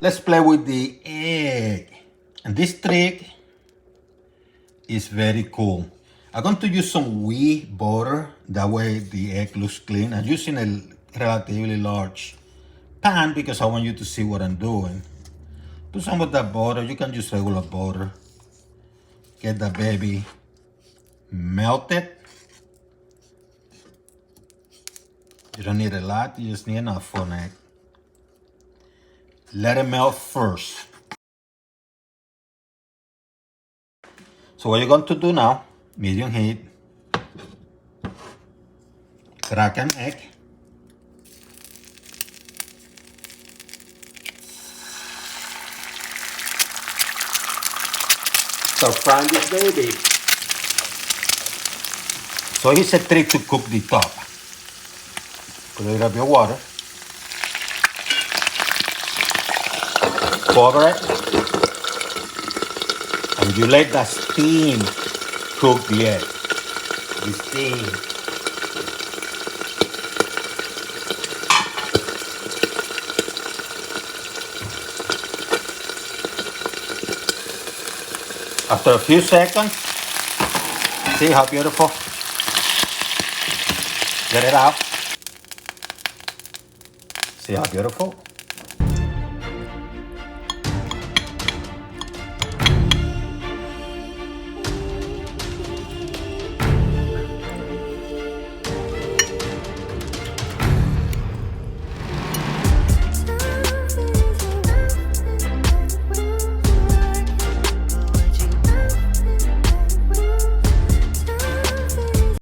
let's play with the egg. And this trick is very cool. I'm going to use some wheat butter. That way the egg looks clean. I'm using a relatively large pan because I want you to see what I'm doing. Put some of that butter. You can use regular butter. Get that baby melted. You don't need a lot. You just need enough for an egg. Let it melt first. So what you're going to do now, medium heat, crack an egg. Start frying this baby. So here's a trick to cook the top. Put a little bit of water. Cover it. And you let that steam cook the egg. The steam. After a few seconds, see how beautiful? Get it out. See how beautiful?